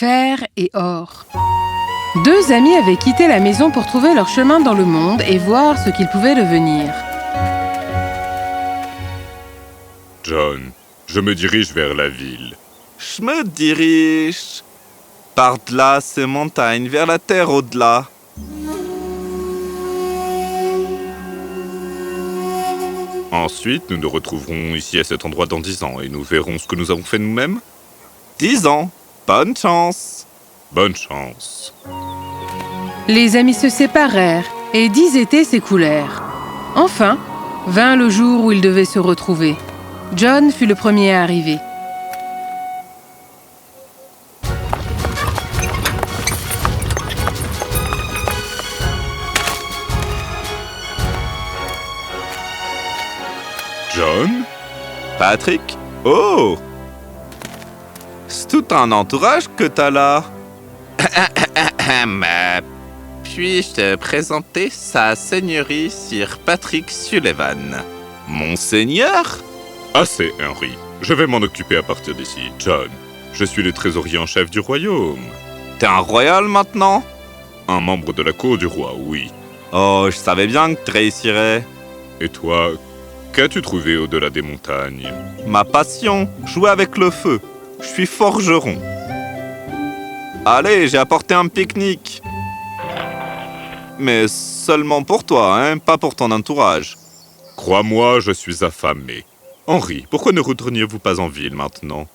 fer et or. Deux amis avaient quitté la maison pour trouver leur chemin dans le monde et voir ce qu'ils pouvaient devenir. John, je me dirige vers la ville. Je me dirige par-delà ces montagnes, vers la terre au-delà. Ensuite, nous nous retrouverons ici à cet endroit dans 10 ans et nous verrons ce que nous avons fait nous-mêmes. 10 ans, bonne chance. Bonne chance. Les amis se séparèrent et 10 étés s'écoulèrent. Enfin, vint le jour où ils devaient se retrouver. John fut le premier à arriver. John? Patrick? Oh! C'est tout un entourage que t'as là. Puis-je te présenter sa seigneurie Sir Patrick Sullivan? Monseigneur? Assez, Henry. Je vais m'en occuper à partir d'ici. John, je suis le trésorier en chef du royaume. T'es un royal maintenant? Un membre de la cour du roi, oui. Oh, je savais bien que tu réussirais. Et toi, qu'as-tu trouvé au-delà des montagnes? Ma passion, jouer avec le feu. Je suis forgeron. Allez, j'ai apporté un pique-nique. Mais seulement pour toi, hein, pas pour ton entourage. Crois-moi, je suis affamé. Henry, pourquoi ne retourniez-vous pas en ville maintenant?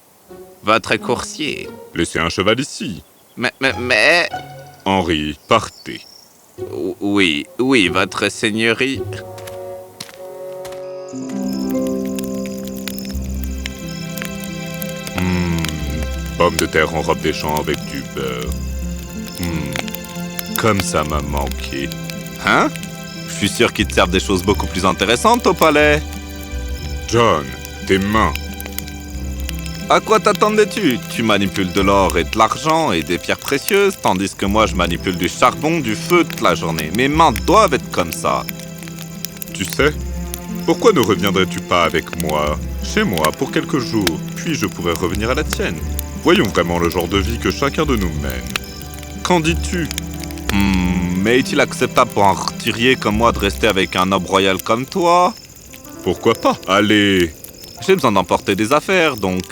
Votre coursier. Laissez un cheval ici. Mais... Henry, partez. Oui, votre seigneurie. Pommes de terre en robe des champs avec du beurre. Comme ça m'a manqué. Hein? Je suis sûr qu'ils te servent des choses beaucoup plus intéressantes au palais. John, tes mains. À quoi t'attendais-tu? Tu manipules de l'or et de l'argent et des pierres précieuses, tandis que moi je manipule du charbon, du feu toute la journée. Mes mains doivent être comme ça. Tu sais, pourquoi ne reviendrais-tu pas avec moi, chez moi, pour quelques jours, puis je pourrais revenir à la tienne? Voyons vraiment le genre de vie que chacun de nous mène. Qu'en dis-tu? Mais est-il acceptable pour un roturier comme moi de rester avec un noble royal comme toi? Pourquoi pas? Allez! J'ai besoin d'emporter des affaires, donc...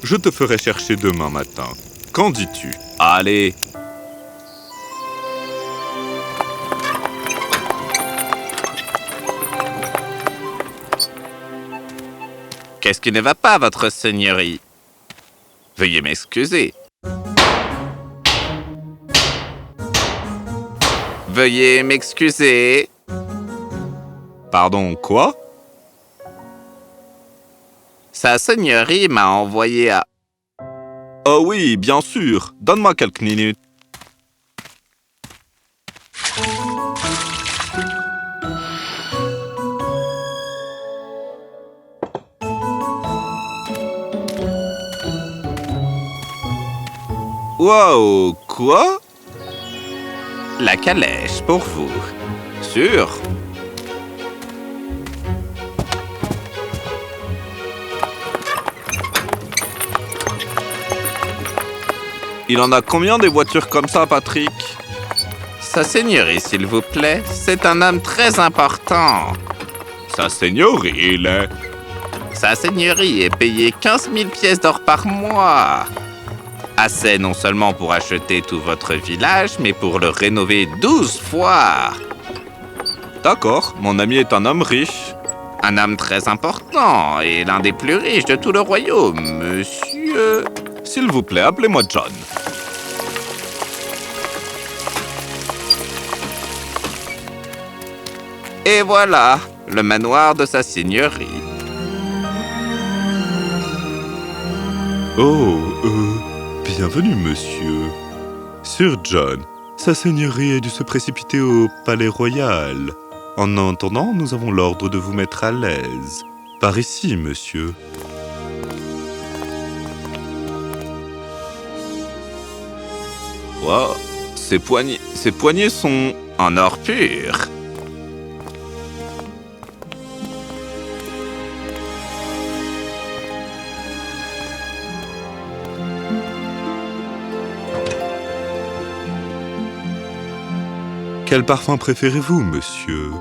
Je te ferai chercher demain matin. Qu'en dis-tu? Allez! Qu'est-ce qui ne va pas, votre seigneurie? Veuillez m'excuser. Veuillez m'excuser. Pardon, quoi? Sa seigneurie m'a envoyé à... Oh oui, bien sûr. Donne-moi quelques minutes. Wow, quoi? La calèche pour vous. Sûr? Il en a combien des voitures comme ça, Patrick? Sa seigneurie, s'il vous plaît. C'est un homme très important. Sa seigneurie, il est... Sa seigneurie est payée 15 000 pièces d'or par mois. Assez non seulement pour acheter tout votre village, mais pour le rénover 12 fois. D'accord, mon ami est un homme riche. Un homme très important et l'un des plus riches de tout le royaume, monsieur. S'il vous plaît, appelez-moi John. Et voilà, le manoir de sa seigneurie. Oh, bienvenue, monsieur. Sir John, sa seigneurie a dû se précipiter au palais royal. En attendant, nous avons l'ordre de vous mettre à l'aise. Par ici, monsieur. Wow, ces poignets sont en or pur. Quel parfum préférez-vous, monsieur?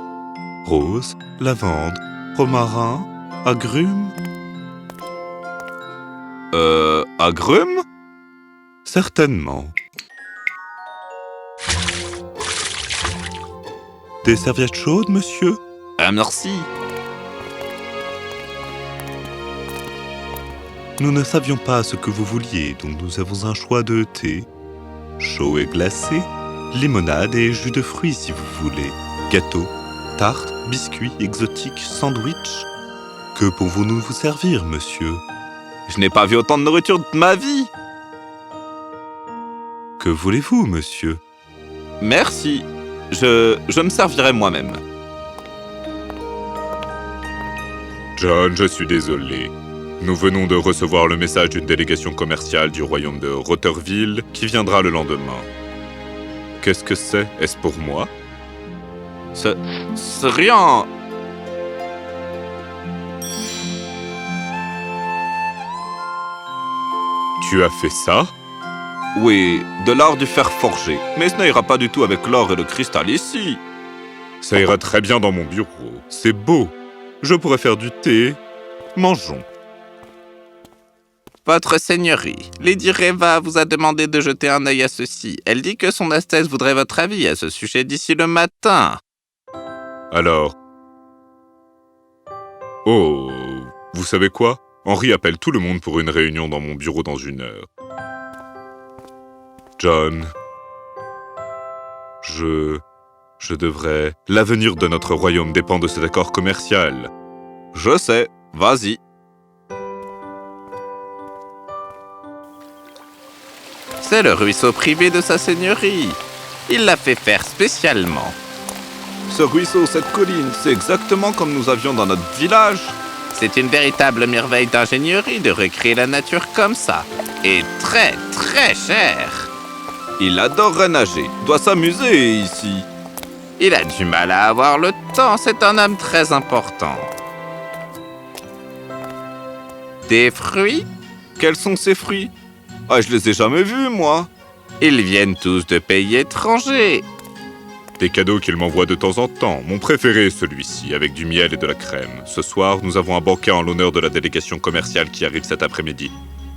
Rose, lavande, romarin, agrumes? Agrumes? Certainement. Des serviettes chaudes, monsieur? Merci. Nous ne savions pas ce que vous vouliez, donc nous avons un choix de thé. Chaud et glacé, limonade et jus de fruits si vous voulez. Gâteau, tarte, biscuits, exotiques, sandwich. Que pouvons-nous vous servir, monsieur? Je n'ai pas vu autant de nourriture de ma vie. Que voulez-vous, monsieur? Merci. Je me servirai moi-même. John, je suis désolé. Nous venons de recevoir le message d'une délégation commerciale du royaume de Rotterville qui viendra le lendemain. Qu'est-ce que c'est? Est-ce pour moi? C'est rien. Tu as fait ça? Oui, de l'art du fer forgé. Mais ce n'ira pas du tout avec l'or et le cristal ici. Ça ira très bien dans mon bureau. C'est beau. Je pourrais faire du thé. Mangeons. Votre Seigneurie, Lady Reva vous a demandé de jeter un œil à ceci. Elle dit que son Altesse voudrait votre avis à ce sujet d'ici le matin. Alors? Oh, vous savez quoi? Henri appelle tout le monde pour une réunion dans mon bureau dans 1 heure. John, je devrais... L'avenir de notre royaume dépend de cet accord commercial. Je sais, vas-y. C'est le ruisseau privé de sa seigneurie. Il l'a fait faire spécialement. Ce ruisseau, cette colline, c'est exactement comme nous avions dans notre village. C'est une véritable merveille d'ingénierie de recréer la nature comme ça. Et très, très cher. Il adorerait nager, doit s'amuser ici. Il a du mal à avoir le temps, c'est un homme très important. Des fruits? Quels sont ces fruits? Ah, je les ai jamais vus, moi. Ils viennent tous de pays étrangers. Des cadeaux qu'il m'envoie de temps en temps. Mon préféré est celui-ci, avec du miel et de la crème. Ce soir, nous avons un banquet en l'honneur de la délégation commerciale qui arrive cet après-midi.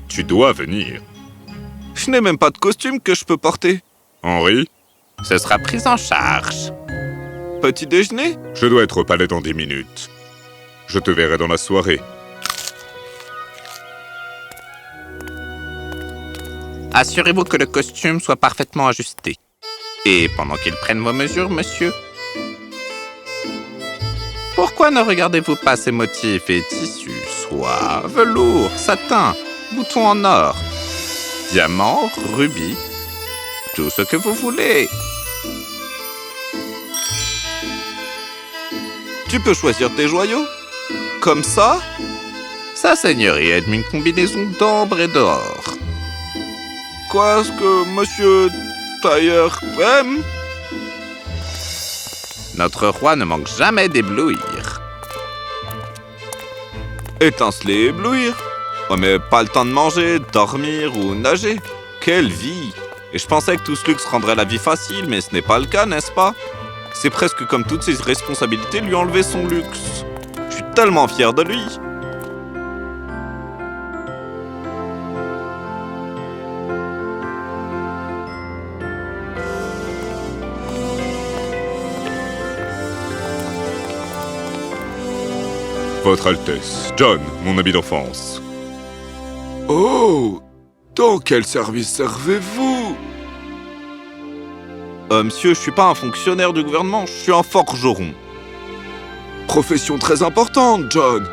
Tu dois venir. Je n'ai même pas de costume que je peux porter. Henri? Ce sera pris en charge. Petit déjeuner? Je dois être au palais dans 10 minutes. Je te verrai dans la soirée. Assurez-vous que le costume soit parfaitement ajusté. Et pendant qu'ils prennent vos mesures, monsieur, pourquoi ne regardez-vous pas ces motifs et tissus? Soie, velours, satin, boutons en or, diamants, rubis, tout ce que vous voulez. Tu peux choisir tes joyaux. Comme ça, sa seigneurie aime une combinaison d'ambre et d'or. Quoi, ce que monsieur Tailleur aime? Notre roi ne manque jamais d'éblouir. Étinceler et éblouir? Oh, mais pas le temps de manger, dormir ou nager. Quelle vie! Et je pensais que tout ce luxe rendrait la vie facile, mais ce n'est pas le cas, n'est-ce pas? C'est presque comme toutes ses responsabilités lui enlever son luxe. Je suis tellement fier de lui. Votre Altesse, John, mon ami d'enfance. Oh! Dans quel service servez-vous? Monsieur, je suis pas un fonctionnaire du gouvernement, je suis un forgeron. Profession très importante, John.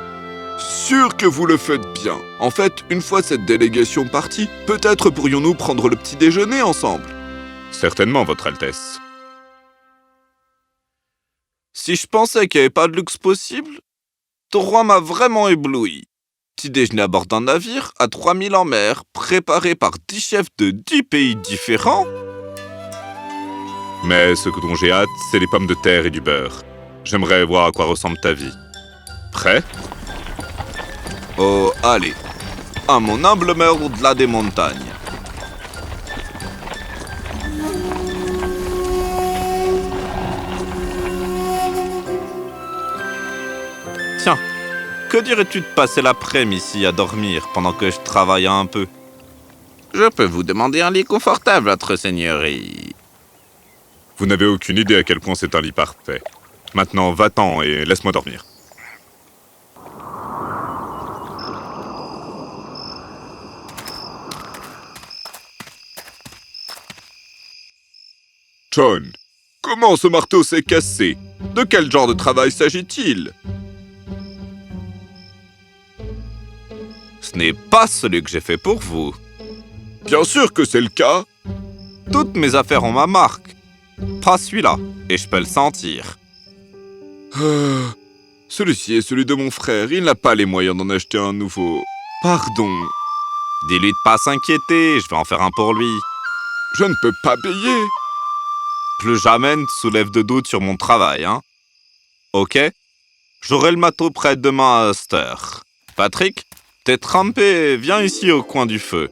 Sûr que vous le faites bien. En fait, une fois cette délégation partie, peut-être pourrions-nous prendre le petit déjeuner ensemble. Certainement, Votre Altesse. Si je pensais qu'il n'y avait pas de luxe possible, ton roi m'a vraiment ébloui. Petit déjeuner à bord d'un navire, à 3000 en mer, préparé par 10 chefs de 10 pays différents. Mais ce dont j'ai hâte, c'est les pommes de terre et du beurre. J'aimerais voir à quoi ressemble ta vie. Prêt? Oh, allez. À mon humble mère au-delà des montagnes. Que dirais-tu de passer l'après-midi ici à dormir pendant que je travaille un peu? Je peux vous demander un lit confortable, votre seigneurie. Vous n'avez aucune idée à quel point c'est un lit parfait. Maintenant, va-t'en et laisse-moi dormir. John, comment ce marteau s'est cassé? De quel genre de travail s'agit-il? Ce n'est pas celui que j'ai fait pour vous. Bien sûr que c'est le cas. Toutes mes affaires ont ma marque. Pas celui-là, et je peux le sentir. Celui-ci est celui de mon frère. Il n'a pas les moyens d'en acheter un nouveau. Pardon. Dis-lui de pas s'inquiéter, je vais en faire un pour lui. Je ne peux pas payer. Plus jamais ne soulève de doute sur mon travail, hein? Ok? J'aurai le matos prêt demain à cette heure. Patrick, t'es trempé, viens ici au coin du feu.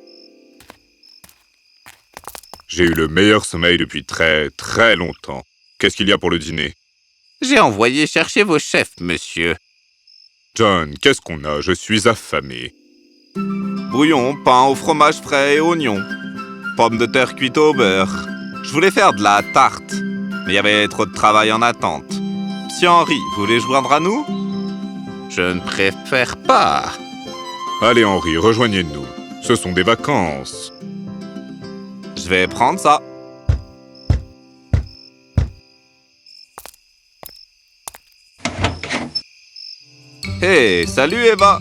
J'ai eu le meilleur sommeil depuis très, très longtemps. Qu'est-ce qu'il y a pour le dîner? J'ai envoyé chercher vos chefs, monsieur. John, qu'est-ce qu'on a? Je suis affamé. Bouillon, pain au fromage frais et oignons. Pommes de terre cuites au beurre. Je voulais faire de la tarte, mais il y avait trop de travail en attente. Monsieur Henri, vous voulez joindre à nous? Je ne préfère pas. Allez Henri, rejoignez-nous. Ce sont des vacances. Je vais prendre ça. Hey, salut Eva.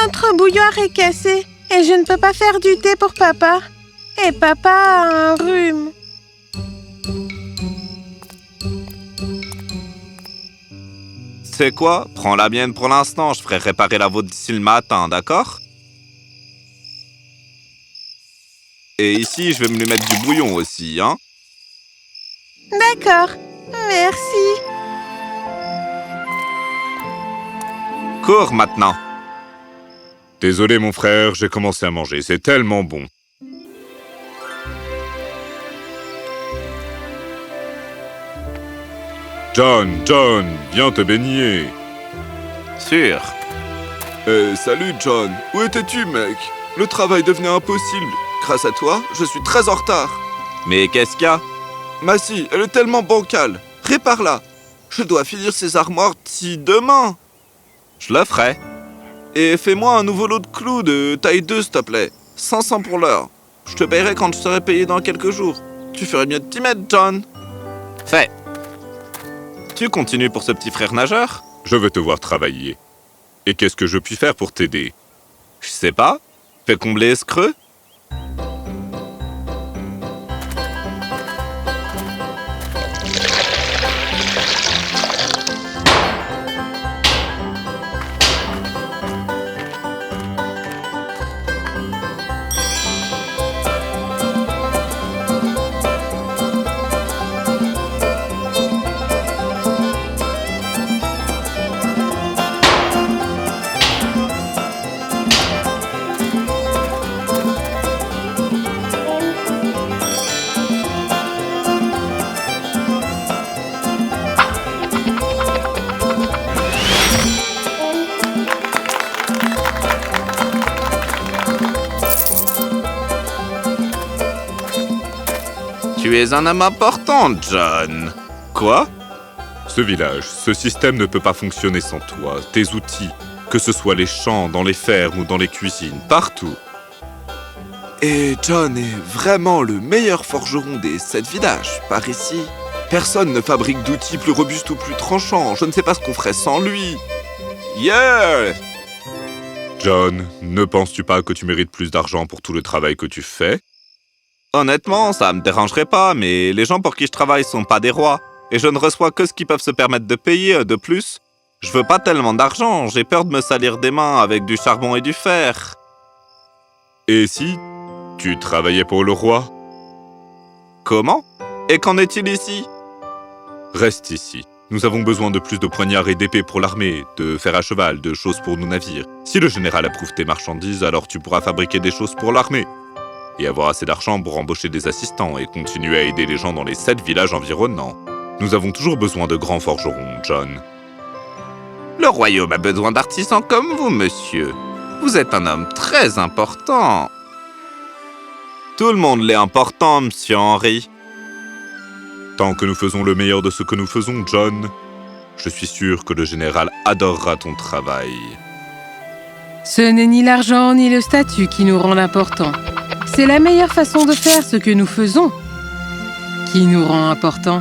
Notre bouilloire est cassé et je ne peux pas faire du thé pour papa. Et papa a un rhume. C'est quoi? Prends la mienne pour l'instant, je ferai réparer la vôtre d'ici le matin, d'accord? Et ici, je vais me lui mettre du bouillon aussi, hein? D'accord, merci. Cours maintenant. Désolé mon frère, j'ai commencé à manger, c'est tellement bon. John, viens te baigner. Sûr. Salut John. Où étais-tu, mec? Le travail devenait impossible. Grâce à toi, je suis très en retard. Mais qu'est-ce qu'il y a? Ma scie, elle est tellement bancale. Répare-la. Je dois finir ces armoires d'ici demain. Je le ferai. Et fais-moi un nouveau lot de clous de taille 2, s'il te plaît. 500 pour l'heure. Je te paierai quand je serai payé dans quelques jours. Tu ferais mieux de t'y mettre, John. Fait. Tu continues pour ce petit frère nageur? Je veux te voir travailler. Et qu'est-ce que je puis faire pour t'aider? Je sais pas. Fais combler ce creux? Tu es un homme important, John. Quoi? Ce village, ce système ne peut pas fonctionner sans toi. Tes outils, que ce soit les champs, dans les fermes ou dans les cuisines, partout. Et John est vraiment le meilleur forgeron des 7 villages, par ici. Personne ne fabrique d'outils plus robustes ou plus tranchants. Je ne sais pas ce qu'on ferait sans lui. Yeah! John, ne penses-tu pas que tu mérites plus d'argent pour tout le travail que tu fais? Honnêtement, ça me dérangerait pas, mais les gens pour qui je travaille sont pas des rois. Et je ne reçois que ce qu'ils peuvent se permettre de payer de plus. Je veux pas tellement d'argent, j'ai peur de me salir des mains avec du charbon et du fer. Et si tu travaillais pour le roi? Comment? Et qu'en est-il ici? Reste ici. Nous avons besoin de plus de poignards et d'épées pour l'armée, de fer à cheval, de choses pour nos navires. Si le général approuve tes marchandises, alors tu pourras fabriquer des choses pour l'armée. Et avoir assez d'argent pour embaucher des assistants et continuer à aider les gens dans les 7 villages environnants. Nous avons toujours besoin de grands forgerons, John. Le royaume a besoin d'artisans comme vous, monsieur. Vous êtes un homme très important. Tout le monde l'est important, monsieur Henry. Tant que nous faisons le meilleur de ce que nous faisons, John, je suis sûr que le général adorera ton travail. Ce n'est ni l'argent ni le statut qui nous rend important. C'est la meilleure façon de faire ce que nous faisons qui nous rend important.